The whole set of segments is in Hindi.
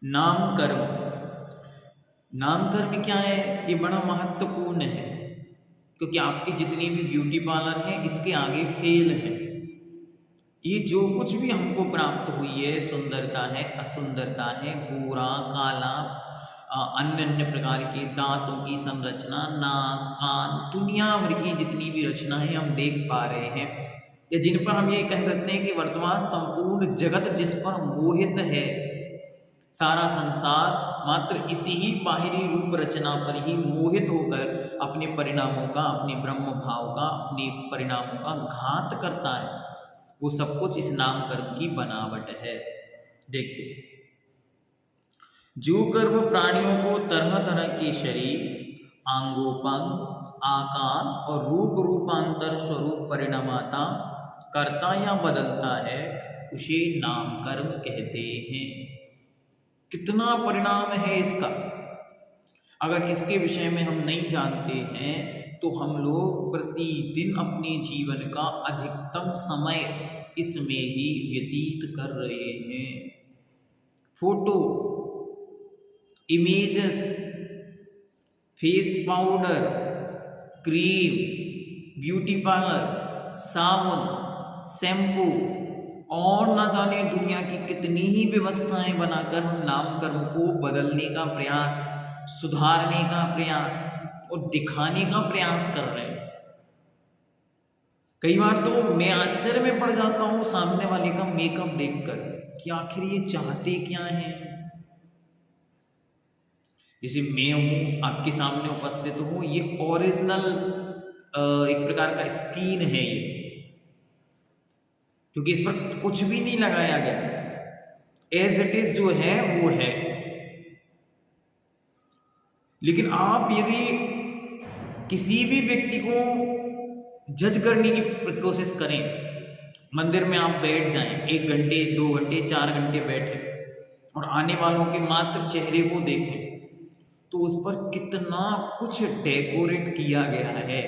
नामकर्म। नामकर्म क्या है? ये बड़ा महत्वपूर्ण है, क्योंकि आपकी जितनी भी ब्यूटी पार्लर हैं इसके आगे फेल है। ये जो कुछ भी हमको प्राप्त हुई है, सुंदरता है, असुंदरता है, गोरा काला, अन्य अन्य प्रकार के दांतों की संरचना, नाक कान, दुनिया भर की जितनी भी रचनाएं हम देख पा रहे हैं, या जिन पर हम ये कह सकते हैं कि वर्तमान संपूर्ण जगत जिस पर मोहित है, सारा संसार मात्र इसी ही बाहरी रूप रचना पर ही मोहित होकर अपने परिणामों का, अपने ब्रह्म भाव का, अपने परिणामों का घात करता है। वो सब कुछ इस नाम कर्म की बनावट है। देखते, जो कर्म प्राणियों को तरह तरह के शरीर, आंगोपांग, आकार और रूप रूपांतर स्वरूप परिणामाता करता या बदलता है, उसे नाम कर्म कहते हैं। कितना परिणाम है इसका, अगर इसके विषय में हम नहीं जानते हैं तो हम लोग प्रतिदिन अपने जीवन का अधिकतम समय इसमें ही व्यतीत कर रहे हैं। Photo, images, face powder, cream, beauty parlour, साबुन, शैम्पू और न जाने दुनिया की कितनी ही व्यवस्थाएं बनाकर हम नाम कर्म को बदलने का प्रयास, सुधारने का प्रयास और दिखाने का प्रयास कर रहे हैं। कई बार तो मैं आश्चर्य में पड़ जाता हूं सामने वाले का मेकअप देखकर कि आखिर ये चाहते क्या हैं। जैसे मैं हूं, आपके सामने उपस्थित हूं, ये ओरिजिनल एक प्रकार का स्किन है ये, क्योंकि इस पर कुछ भी नहीं लगाया गया, एज इट इज जो है वो है। लेकिन आप यदि किसी भी व्यक्ति को जज करने की कोशिश करें, मंदिर में आप बैठ जाएं, 1 घंटे 2 घंटे 4 घंटे बैठे और आने वालों के मात्र चेहरे को देखें, तो उस पर कितना कुछ डेकोरेट किया गया है,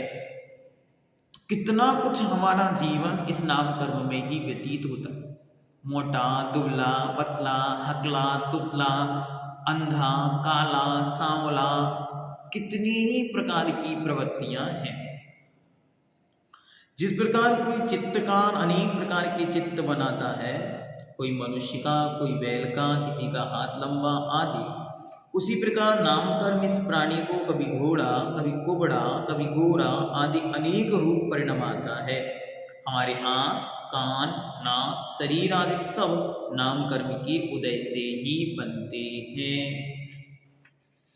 तो कितना कुछ हमारा जीवन इस नाम कर्म में ही व्यतीत होता है। मोटा, दुबला, पतला, हकला, तुतला, अंधा, काला, सांवला, कितनी ही प्रकार की प्रवृत्तियां हैं। जिस प्रकार कोई चित्रकार अनेक प्रकार के चित्र बनाता है, कोई मनुष्य का, कोई बैल का, किसी का हाथ लंबा आदि, उसी प्रकार नामकर्म इस प्राणी को कभी घोड़ा, कभी कुबड़ा, कभी गोरा आदि अनेक रूप परिणमाता है। हमारे आँख, कान, नाक, शरीर आदि सब नामकर्म के उदय से ही बनते हैं।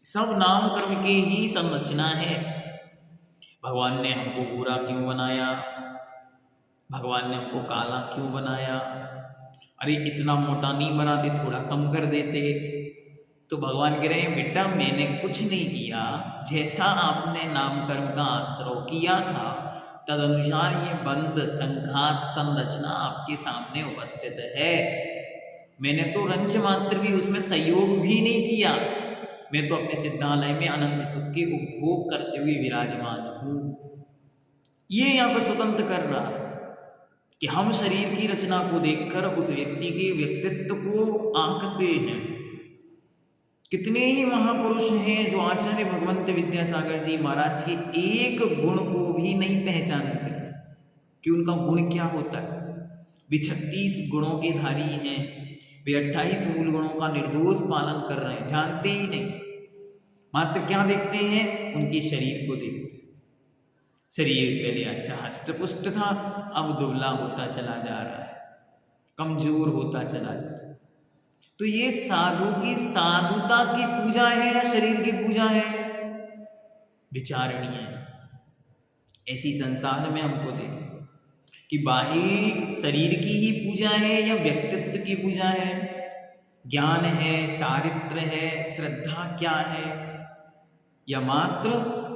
सब नामकर्म के ही संरचना है। भगवान ने हमको गोरा क्यों बनाया? भगवान ने हमको काला क्यों बनाया? अरे इतना मोटा नहीं बनाते, थोड़ा कम कर देते। तो भगवान कह रहे हैं, बेटा मैंने कुछ नहीं किया, जैसा आपने नामकर्म का आश्रय किया था तदनुसार ये बंध संघात संरचना आपके सामने उपस्थित है। मैंने तो रंच मात्र भी उसमें सहयोग भी नहीं किया। मैं तो अपने सिद्धालय में अनंत सुख के उपभोग करते हुए विराजमान हूं। ये यहाँ पर स्वतंत्र कर रहा है कि हम शरीर की रचना को देखकर उस व्यक्ति के व्यक्तित्व को आंकते हैं। कितने ही महापुरुष हैं जो आचार्य भगवंत विद्यासागर जी महाराज के एक गुण को भी नहीं पहचानते कि उनका गुण क्या होता है। वे 36 गुणों के धारी हैं, वे 28 मूल गुणों का निर्दोष पालन कर रहे हैं, जानते ही नहीं। मात्र क्या देखते हैं? उनके शरीर को देखते हैं। शरीर पहले अच्छा हष्ट-पुष्ट था, अब दुबला होता चला जा रहा है, कमजोर होता चला जा रहा है। तो ये साधु की साधुता की पूजा है या शरीर की पूजा है? विचारणीय है। ऐसी संसार में हमको देखें कि बाह्य शरीर की ही पूजा है या व्यक्तित्व की पूजा है, ज्ञान है, चारित्र है, श्रद्धा क्या है, या मात्र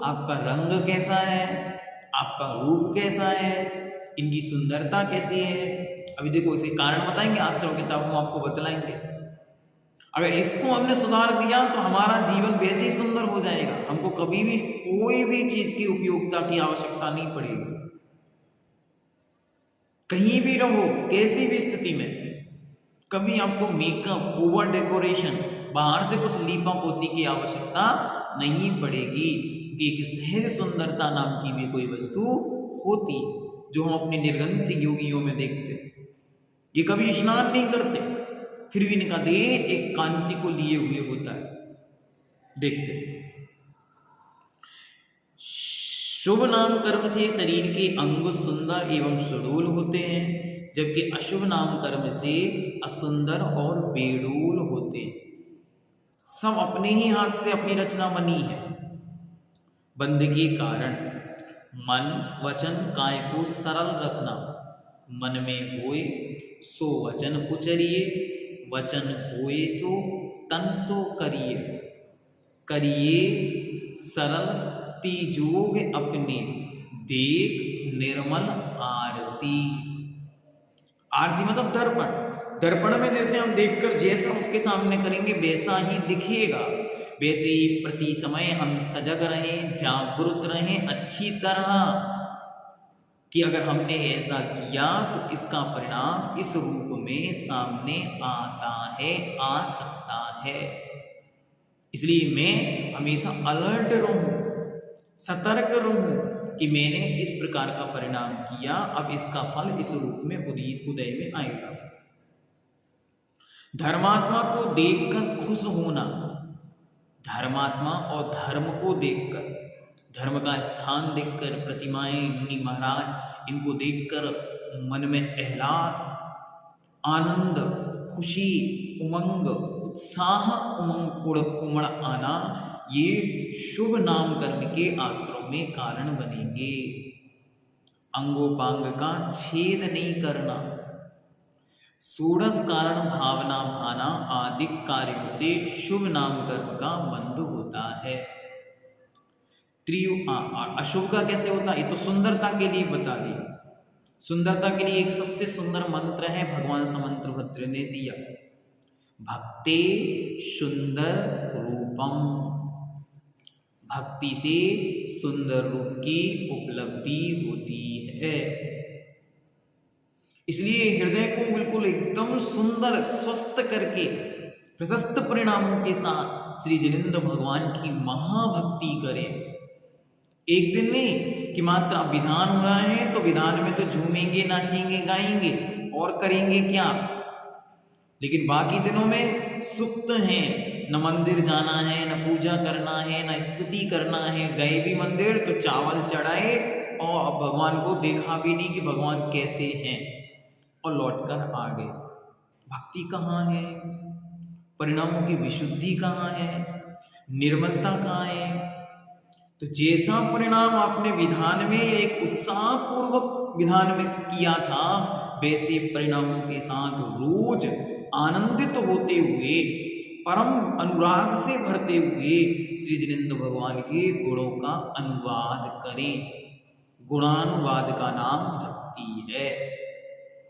आपका रंग कैसा है, आपका रूप कैसा है, इनकी सुंदरता कैसी है। अभी देखो इसके कारण बताएंगे, आश्रम किताबों में आपको बतलाएंगे। अगर इसको हमने सुधार दिया तो हमारा जीवन वैसे ही सुंदर हो जाएगा, हमको कभी भी कोई भी चीज की उपयोगिता की आवश्यकता नहीं पड़ेगी। कहीं भी रहो, कैसी भी स्थिति में, कभी आपको मेकअप, ओवर डेकोरेशन, बाहर से कुछ लीपा पोती की आवश्यकता नहीं पड़ेगी, कि एक सहज सुंदरता नाम की भी कोई वस्तु होती जो हम अपने निर्गंत योगियों में देखते। ये कभी स्नान नहीं करते, फिर भी इनका देह एक कांति को लिए हुए होता है, देखते। शुभ नाम कर्म से शरीर के अंग सुंदर एवं सुडोल होते हैं, जबकि अशुभ नाम कर्म से असुंदर और बेडोल होते हैं। सब अपने ही हाथ से अपनी रचना बनी है। बंध के कारण मन वचन काय को सरल रखना, मन में होए सो वचन उचरिए, वचन होए सो तन सो करिए, करिए सरल तिजोग अपने, देख निर्मल आरसी। आरसी मतलब दर्पण। दर्पण में जैसे हम देखकर जैसा उसके सामने करेंगे वैसा ही दिखेगा, वैसे ही प्रति समय हम सजग रहें, जागरूक रहें अच्छी तरह, कि अगर हमने ऐसा किया तो इसका परिणाम इस रूप में सामने आता है, आ सकता है। इसलिए मैं हमेशा अलर्ट रहूं, सतर्क रहूं कि मैंने इस प्रकार का परिणाम किया, अब इसका फल इस रूप में उदय में आएगा। धर्मात्मा को देखकर खुश होना, धर्मात्मा और धर्म को देखकर, धर्म का स्थान देखकर, प्रतिमाएं, मुनि महाराज, इनको देखकर मन में आह्लाद, आनंद, खुशी, उमंग, उत्साह, उमड़ आना, ये शुभ नाम कर्म के आश्रम में कारण बनेंगे। अंगोपांग का छेद नहीं करना, षोडश कारण भावना भाना आदि कार्यों से शुभ नाम कर्म का बंध होता है। अशुभ का कैसे होता है, ये तो सुंदरता के लिए बता दी। सुंदरता के लिए एक सबसे सुंदर मंत्र है, भगवान समंत्रभद्र ने दिया, भक्ते सुंदर रूपम, भक्ति से सुंदर रूप की उपलब्धि होती है। इसलिए हृदय को बिल्कुल एकदम सुंदर स्वस्थ करके प्रशस्त परिणामों के साथ श्री जिनेंद्र भगवान की महाभक्ति करें। एक दिन नहीं कि मात्र अब विधान हो रहा है तो विधान में तो झूमेंगे, नाचेंगे, गाएंगे और करेंगे क्या, लेकिन बाकी दिनों में सुप्त हैं, न मंदिर जाना है, न पूजा करना है, न स्तुति करना है। गए भी मंदिर तो चावल चढ़ाए और भगवान को देखा भी नहीं कि भगवान कैसे हैं, और लौटकर आ गए। भक्ति कहाँ है, परिणामों की विशुद्धि कहाँ है, निर्मलता कहाँ है। तो जैसा परिणाम आपने विधान में या एक उत्साहपूर्वक विधान में किया था, वैसे परिणामों के साथ रोज आनंदित होते हुए, परम अनुराग से भरते हुए श्री जिनेंद्र भगवान के गुणों का अनुवाद करें। गुणानुवाद का नाम भक्ति है।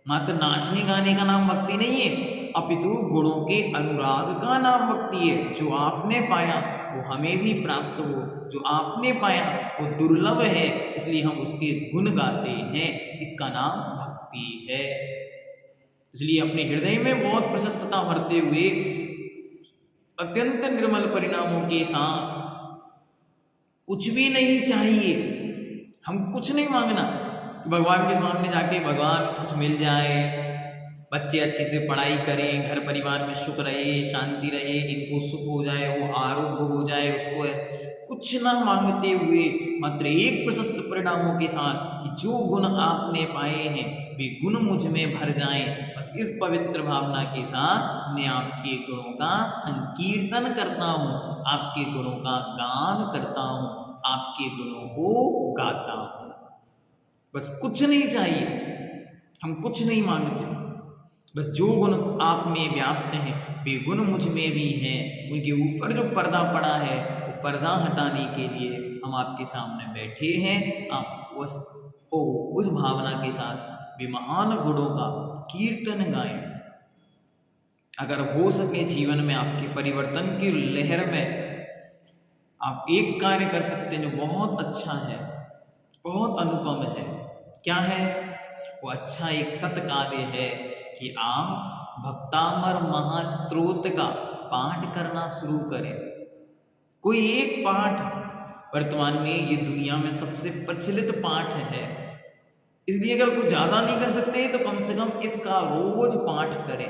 मात्र नाचने गाने का नाम भक्ति नहीं है, अपितु गुणों के अनुराग का नाम भक्ति है। जो आपने पाया वो हमें भी प्राप्त हो, जो आपने पाया वो दुर्लभ है, इसलिए हम उसके गुण गाते हैं, इसका नाम भक्ति है। इसलिए अपने हृदय में बहुत प्रशस्तता भरते हुए अत्यंत निर्मल परिणामों के साथ, कुछ भी नहीं चाहिए, हम कुछ नहीं मांगना, भगवान के सामने जाके भगवान कुछ मिल जाए, बच्चे अच्छे से पढ़ाई करें, घर परिवार में सुख रहे, शांति रहे, इनको सुख हो जाए, वो आरोग्य हो जाए, उसको कुछ ना मांगते हुए मात्र एक प्रशस्त परिणामों के साथ कि जो गुण आपने पाए हैं वे गुण मुझ में भर जाएं। इस पवित्र भावना के साथ मैं आपके गुणों का संकीर्तन करता हूँ, आपके गुणों का गान करता हूँ, आपके गुणों को गाता हूँ। बस कुछ नहीं चाहिए, हम कुछ नहीं मांगते, बस जो गुण आप में व्याप्त हैं वे गुण मुझ में भी हैं। उनके ऊपर जो पर्दा पड़ा है वो पर्दा हटाने के लिए हम आपके सामने बैठे हैं। आप उस भावना के साथ वे महान गुणों का कीर्तन गाएं। अगर हो सके जीवन में आपके परिवर्तन की लहर में आप एक कार्य कर सकते हैं जो बहुत अच्छा है, बहुत अनुपम है। क्या है वो? अच्छा एक सत कार्य है कि आप भक्तामर महास्त्रोत का पाठ करना शुरू करें। कोई एक पाठ, वर्तमान में ये दुनिया में सबसे प्रचलित पाठ है, इसलिए अगर कुछ ज़्यादा नहीं कर सकते तो कम से कम इसका रोज पाठ करें।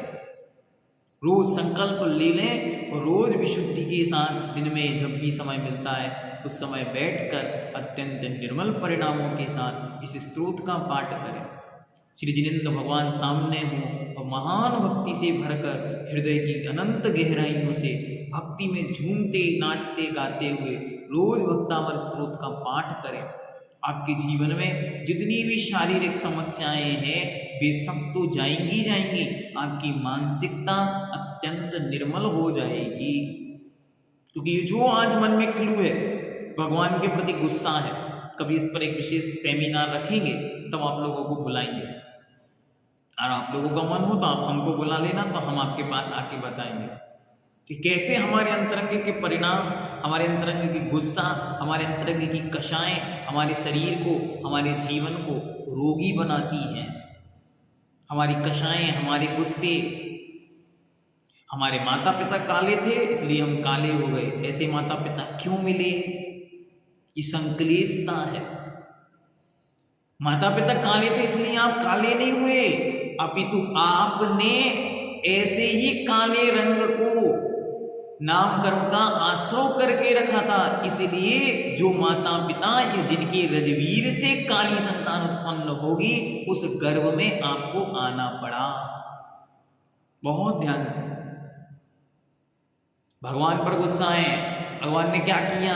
रोज संकल्प ले लें और रोज विशुद्धि के साथ दिन में जब भी समय मिलता है उस समय बैठकर अत्यंत निर्मल परिणामों के साथ इस स्तोत्र का पाठ करें। श्री जिनेंद्र भगवान सामने हों और महान भक्ति से भरकर हृदय की अनंत गहराइयों से भक्ति में झूमते नाचते गाते हुए रोज भक्तामर स्तोत्र का पाठ करें। आपके जीवन में जितनी भी शारीरिक समस्याएं हैं वे सब तो जाएंगी जाएंगी, आपकी मानसिकता अत्यंत निर्मल हो जाएगी। क्योंकि जो आज मन में क्लू है, भगवान के प्रति गुस्सा है, कभी इस पर एक विशेष सेमिनार रखेंगे तब आप लोगों को बुलाएंगे, और आप लोगों का मन हो तो आप हमको बुला लेना, तो हम आपके पास आके बताएंगे कि कैसे हमारे अंतरंग के परिणाम, हमारे अंतरंग की गुस्सा, हमारे अंतरंग की कषाएं हमारे शरीर को, हमारे जीवन को रोगी बनाती हैं। हमारी कषाएं, हमारे गुस्से, हमारे माता पिता काले थे इसलिए हम काले हो गए, ऐसे माता पिता क्यों मिले? ये संक्लेशता है। माता पिता काले थे इसलिए आप काले नहीं हुए, अपितु आपने ऐसे ही काले रंग को नाम कर्म का आश्रय करके रखा था, इसलिए जो माता पिता या जिनके रजवीर से काली संतान उत्पन्न होगी उस गर्भ में आपको आना पड़ा। बहुत ध्यान से। भगवान पर गुस्सा है, भगवान ने क्या किया?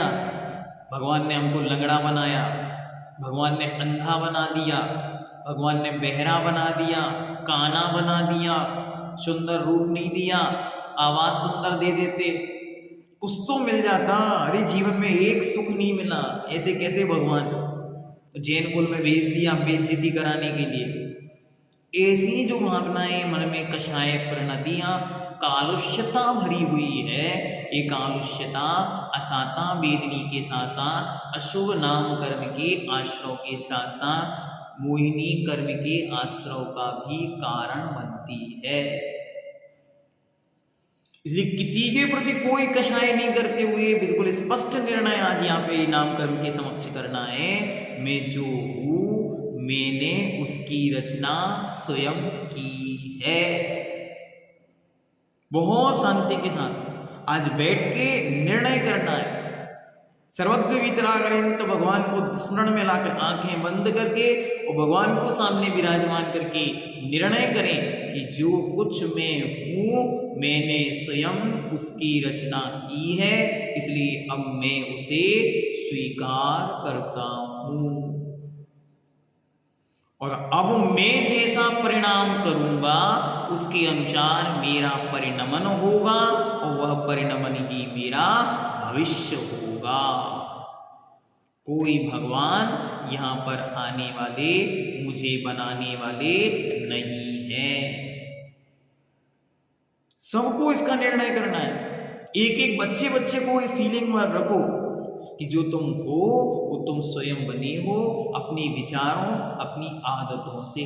भगवान ने हमको लंगड़ा बनाया, भगवान ने अंधा बना दिया, भगवान ने बहरा बना दिया, काना बना दिया, सुंदर रूप नहीं दिया, आवाज सुंदर दे देते, कुछ तो मिल जाता। अरे जीवन में एक सुख नहीं मिला, ऐसे कैसे भगवान? तो जैन कुल में भेज दिया बेइज्जती कराने के लिए। ऐसी जो भावनाएं मन में कषाय परिणतियां, कालुष्यता भरी हुई है, ये कालुष्यता असाता वेदनी के साथ साथ अशुभ नाम कर्म के आश्रय के साथ साथ मोहिनी कर्म के आश्रय का भी कारण बनती है। इसलिए किसी के प्रति कोई कषाय नहीं करते हुए बिल्कुल स्पष्ट निर्णय आज यहाँ पे नाम कर्म के समक्ष करना है। मैं जो हूँ मैंने उसकी रचना स्वयं की है। बहुत शांति के साथ आज बैठ के निर्णय करना है। सर्वज्ञ वितरागरंत भगवान को स्मरण में लाकर आंखें बंद करके और भगवान को सामने विराजमान करके निर्णय करें कि जो कुछ मैं हूँ मैंने स्वयं उसकी रचना की है, इसलिए अब मैं उसे स्वीकार करता हूँ और अब मैं जैसा परिणाम करूंगा उसके अनुसार मेरा परिणमन होगा और वह परिणमन ही मेरा भविष्य होगा। कोई भगवान यहाँ पर आने वाले, मुझे बनाने वाले नहीं है। सबको इसका निर्णय करना है। एक एक बच्चे को ये फीलिंग में रखो कि जो तुम हो वो तुम स्वयं बने हो अपने विचारों, अपनी आदतों से।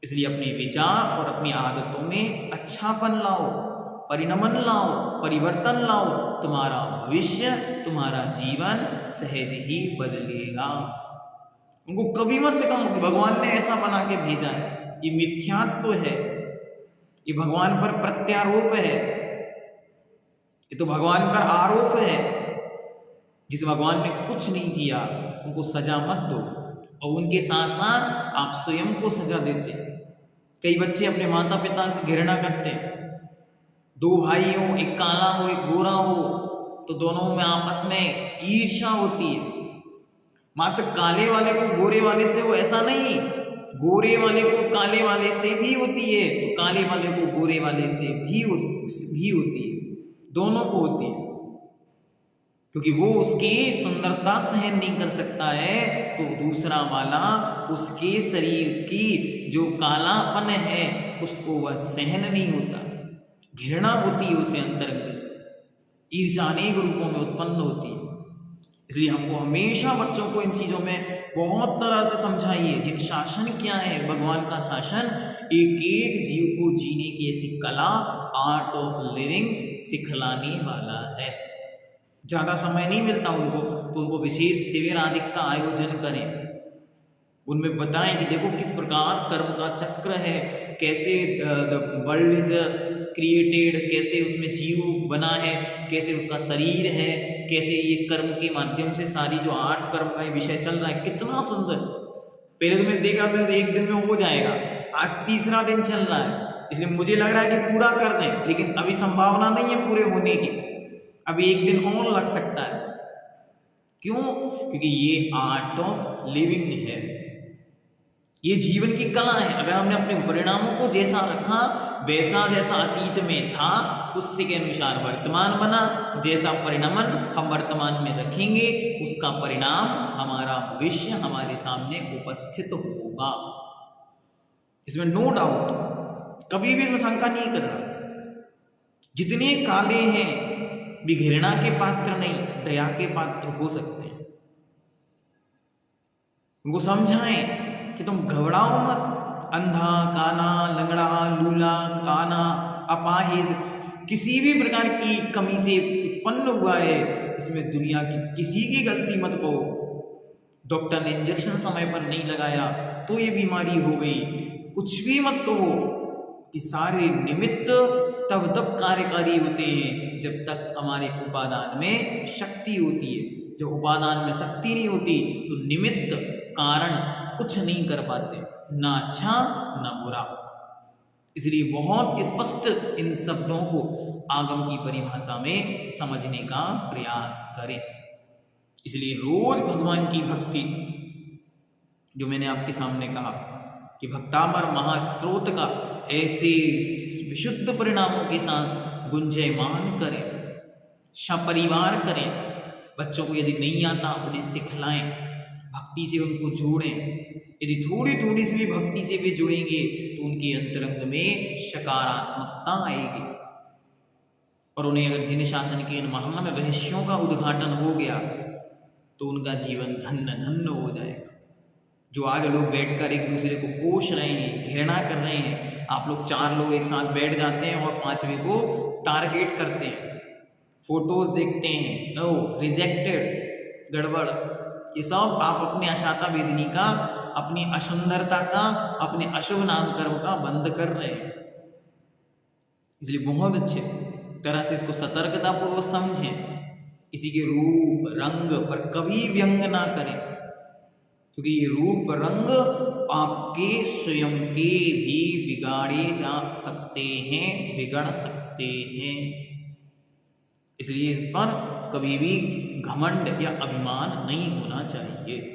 इसलिए अपने विचार और अपनी आदतों में अच्छापन लाओ, परिणमन लाओ, परिवर्तन लाओ। तुम्हारा भविष्य, तुम्हारा जीवन सहज ही बदलेगा। उनको कभी मत सिखाओ कि भगवान ने ऐसा बना के भेजा है, ये मिथ्यात्व है, ये भगवान पर प्रत्यारोप है, ये तो भगवान पर आरोप है। जिस भगवान ने कुछ नहीं किया उनको सजा मत दो और उनके साथ साथ आप स्वयं को सजा देते। कई बच्चे अपने माता पिता से घृणा करते हैं। दो भाई हो, एक काला हो एक गोरा हो, तो दोनों में आपस में ईर्ष्या होती है। मात्र काले वाले को गोरे वाले से हो ऐसा नहीं, गोरे वाले को काले वाले से भी होती है, तो काले वाले को गोरे वाले से भी होती है, दोनों को होती है। क्योंकि वो उसकी सुंदरता सहन नहीं कर सकता है तो दूसरा वाला उसके शरीर की जो कालापन है उसको वह सहन नहीं होता। घृणा होती है उसे अंतरंग से, ईर्ष्या अनेक रूपों में उत्पन्न होती है। इसलिए हमको हमेशा बच्चों को इन चीज़ों में बहुत तरह से समझाइए। जिन शासन क्या है, भगवान का शासन एक एक जीव को जीने की ऐसी कला, आर्ट ऑफ लिविंग सिखलाने वाला है। ज़्यादा समय नहीं मिलता उनको, तो उनको विशेष शिविर आदि का आयोजन करें, उनमें बताएं कि देखो किस प्रकार कर्म का चक्र है, कैसे द वर्ल्ड इज क्रिएटेड, कैसे उसमें जीव बना है, कैसे उसका शरीर है, कैसे ये कर्म के माध्यम से सारी जो 8 कर्म का ये विषय चल रहा है, कितना सुंदर। पहले तो मैं देख रहा था तो एक दिन में हो जाएगा, आज तीसरा दिन चल रहा है, इसलिए मुझे लग रहा है कि पूरा कर दें, लेकिन अभी संभावना नहीं है पूरे होने की, अभी एक दिन और लग सकता है। क्यों? क्योंकि ये आर्ट ऑफ लिविंग है, ये जीवन की कला है। अगर हमने अपने परिणामों को जैसा रखा, वैसा जैसा अतीत में था उससे के अनुसार वर्तमान बना, जैसा परिणमन हम वर्तमान में रखेंगे उसका परिणाम हमारा भविष्य हमारे सामने उपस्थित होगा, इसमें नो डाउट, कभी भी इसमें शंका नहीं करना। जितने काले हैं भी घृणा के पात्र नहीं, दया के पात्र हो सकते हैं। उनको समझाएं कि तुम घबराओ मत, अंधा, काना, लंगड़ा, लूला, काना, अपाहिज, किसी भी प्रकार की कमी से उत्पन्न हुआ है, इसमें दुनिया की किसी की गलती मत कहो। डॉक्टर ने इंजेक्शन समय पर नहीं लगाया तो ये बीमारी हो गई, कुछ भी मत कहो, कि सारे निमित्त तब तब कार्यकारी होते हैं जब तक हमारे उपादान में शक्ति होती है। जब उपादान में शक्ति नहीं होती तो निमित्त कारण कुछ नहीं कर पाते, ना अच्छा ना बुरा। इसलिए बहुत स्पष्ट इन शब्दों को आगम की परिभाषा में समझने का प्रयास करें। इसलिए रोज भगवान की भक्ति, जो मैंने आपके सामने कहा कि भक्तामर महास्त्रोत का ऐसे विशुद्ध परिणामों के साथ गुंजयमान करें, सपरिवार करें। बच्चों को यदि नहीं आता उन्हें सिखलाएं, भक्ति से उनको जोड़ें। यदि थोड़ी थोड़ी सी भी भक्ति से भी जुड़ेंगे तो उनके अंतरंग में सकारात्मकता आएगी, और उन्हें अगर जिन शासन के इन महान रहस्यों का उद्घाटन हो गया तो उनका जीवन धन्य धन्य हो जाएगा। जो आज लोग बैठकर एक दूसरे को कोस रहे हैं, घृणा कर रहे हैं, आप लोग 4 लोग एक साथ बैठ जाते हैं और 5वें को टारगेट करते हैं, फोटोज देखते हैं, ओ रिजेक्टेड, गड़बड़, ये सब आप अपने अशाता वेदनी का, अपनी असुंदरता का, अपने अशुभ नाम कर्म का बंद कर रहे हैं। इसलिए बहुत अच्छे तरह से इसको सतर्कतापूर्वक समझें, किसी के रूप रंग पर कभी व्यंग ना करें, क्योंकि ये रूप रंग आपके स्वयं के भी बिगाड़े जा सकते हैं, बिगड़ सकते हैं। इसलिए इस पर कभी भी घमंड या अभिमान नहीं होना चाहिए।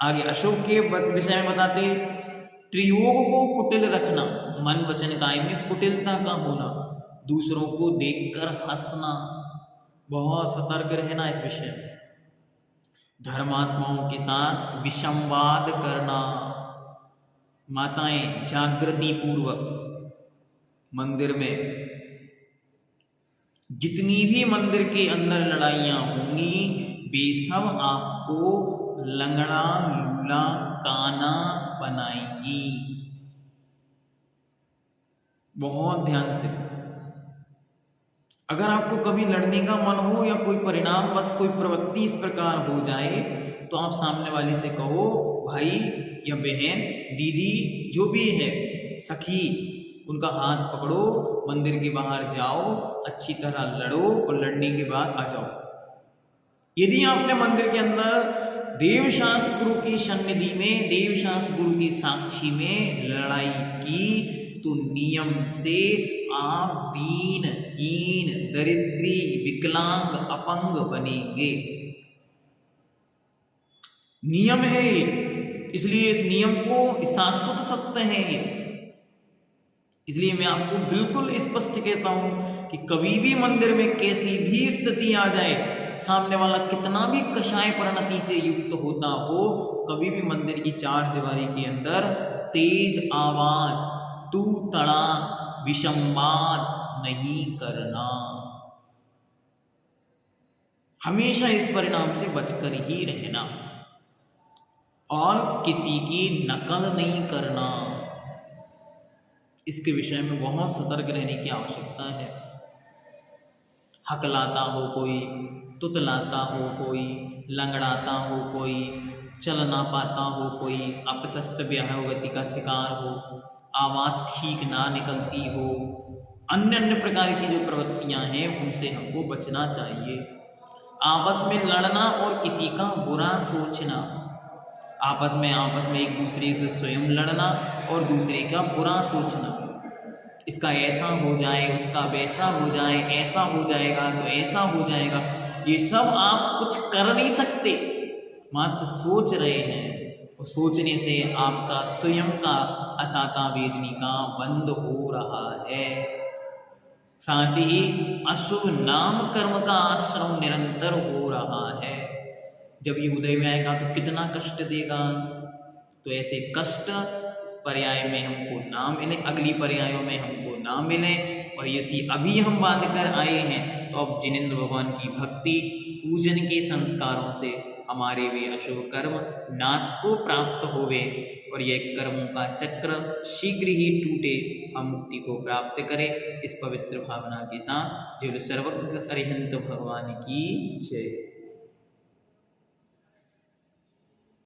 आगे अशुभ के विषय में बताते, त्रियोग को कुटिल रखना, मन वचन काय में कुटिलता का होना, दूसरों को देखकर हंसना, बहुत सतर्क रहना इस विषय में। धर्मात्माओं के साथ विसंवाद करना, माताएं जागृति पूर्वक मंदिर में, जितनी भी मंदिर के अंदर लड़ाइयाँ होंगी वे सब आपको लंगड़ा लूला काना बनाएंगी। बहुत ध्यान से, अगर आपको कभी लड़ने का मन हो या कोई परिणाम बस कोई प्रवृत्ति इस प्रकार हो जाए तो आप सामने वाले से कहो, भाई या बहन, दीदी, जो भी है, सखी, उनका हाथ पकड़ो, मंदिर के बाहर जाओ, अच्छी तरह लड़ो और लड़ने के बाद आ जाओ। यदि आपने मंदिर के अंदर देवशास्त्र गुरु की सन्निधि में, देवशास्त्र गुरु की साक्षी में लड़ाई की तो नियम से आप दीन, हीन, दरिद्री, विकलांग, अपंग बनेंगे। नियम है ये, इसलिए इस नियम को शाश्वत सत्य है ये। इसलिए मैं आपको बिल्कुल स्पष्ट कहता हूं कि कभी भी मंदिर में कैसी भी स्थिति आ जाए, सामने वाला कितना भी कषाय परिणति से युक्त होता हो, कभी भी मंदिर की 4 दीवारी के अंदर तेज आवाज, तू तड़ाक, विसंवाद नहीं करना। हमेशा इस परिणाम से बचकर ही रहना और किसी की नकल नहीं करना। इसके विषय में बहुत सतर्क रहने की आवश्यकता है। हकलाता हो कोई, तुतलाता हो कोई, लंगड़ाता हो कोई, चल ना पाता हो कोई, अप्रशस्त व्याहगति का शिकार हो, आवाज़ ठीक ना निकलती हो, अन्य अन्य प्रकार की जो प्रवृत्तियां हैं उनसे हमको बचना चाहिए। आपस में लड़ना और किसी का बुरा सोचना, आपस में एक दूसरे से स्वयं लड़ना और दूसरे का बुरा सोचना, इसका ऐसा हो जाए, उसका वैसा हो जाए, ऐसा हो जाएगा तो ऐसा हो जाएगा, ये सब आप कुछ कर नहीं सकते, मात्र सोच रहे हैं। और सोचने से आपका स्वयं का असाता वेदनी का बंद हो रहा है। साथ ही अशुभ नाम कर्म का आश्रम निरंतर हो रहा है। जब ये उदय में आएगा तो कितना कष्ट देगा। तो ऐसे कष्ट इस पर्याय में हमको ना मिले, अगली पर्यायों में हमको ना मिले। और यदि अभी हम बांध कर आए हैं तो अब जिनेंद्र भगवान की भक्ति पूजन के संस्कारों से हमारे वे अशुभ कर्म नाश को प्राप्त होवे और यह कर्मों का चक्र शीघ्र ही टूटे, हम मुक्ति को प्राप्त करें। इस पवित्र भावना के साथ जो सर्वज्ञ अरिहंत भगवान की जय।